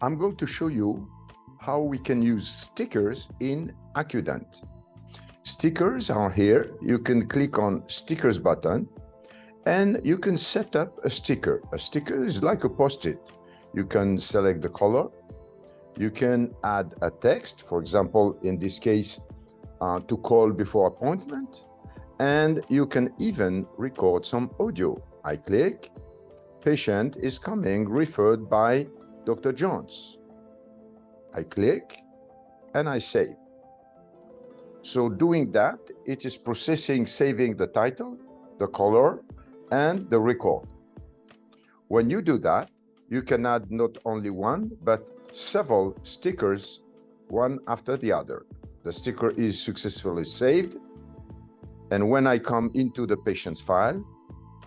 I'm going to show you how we can use stickers in AccuDent. Stickers are here. You can click on stickers button and you can set up a sticker. A sticker is like a post-it. You can select the color. You can add a text, for example, in this case, to call before appointment. And you can even record some audio. I click, patient is coming, referred by Dr. Jones. I click and I save. So doing that, it is processing, saving the title, the color, and the record. When you do that, you can add not only one, but several stickers, one after the other. The sticker is successfully saved. And when I come into the patient's file,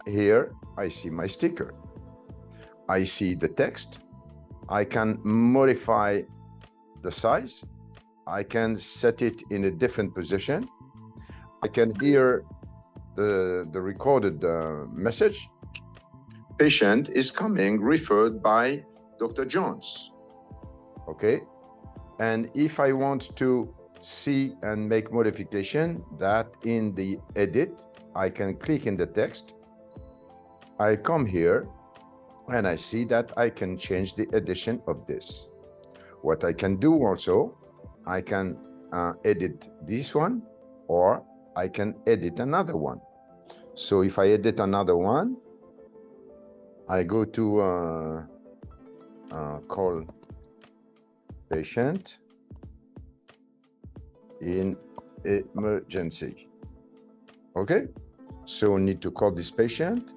here I see my sticker. I see the text. I can modify the size. I can set it in a different position. I can hear the recorded message. Patient is coming, referred by Dr. Jones. Okay. And if I want to see and make modification, that in the edit, I can click in the text. I come here and I see that I can change the edition of this. What I can do also, I can edit this one, or I can edit another one. So if I edit another one, I go to call patient in emergency. Okay, so need to call this patient,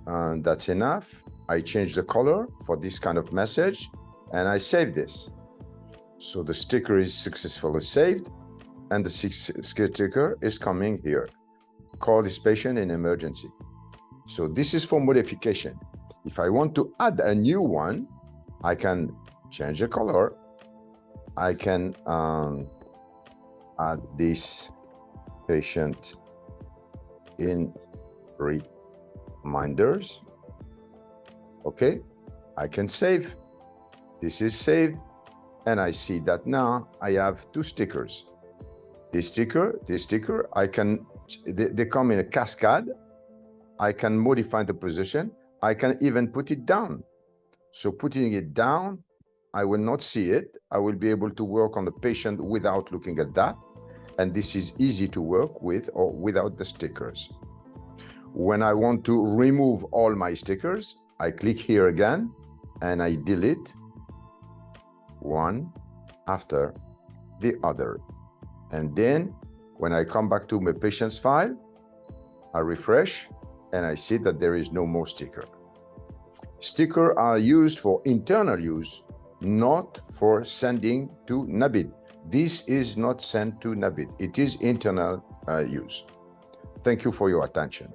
and that's enough. I change the color for this kind of message and I save this. So the sticker is successfully saved and the sticker is coming here. Call this patient in emergency. So this is for modification. If I want to add a new one, I can change the color. I can add this patient in reminders. Okay, I can save. This is saved. And I see that now I have two stickers. This sticker, I can, they come in a cascade. I can modify the position. I can even put it down. So putting it down, I will not see it. I will be able to work on the patient without looking at that. And this is easy to work with or without the stickers. When I want to remove all my stickers, I click here again and I delete one after the other. And then when I come back to my patient's file, I refresh and I see that there is no more sticker. Stickers are used for internal use, not for sending to NABID. This is not sent to NABID. It is internal use. Thank you for your attention.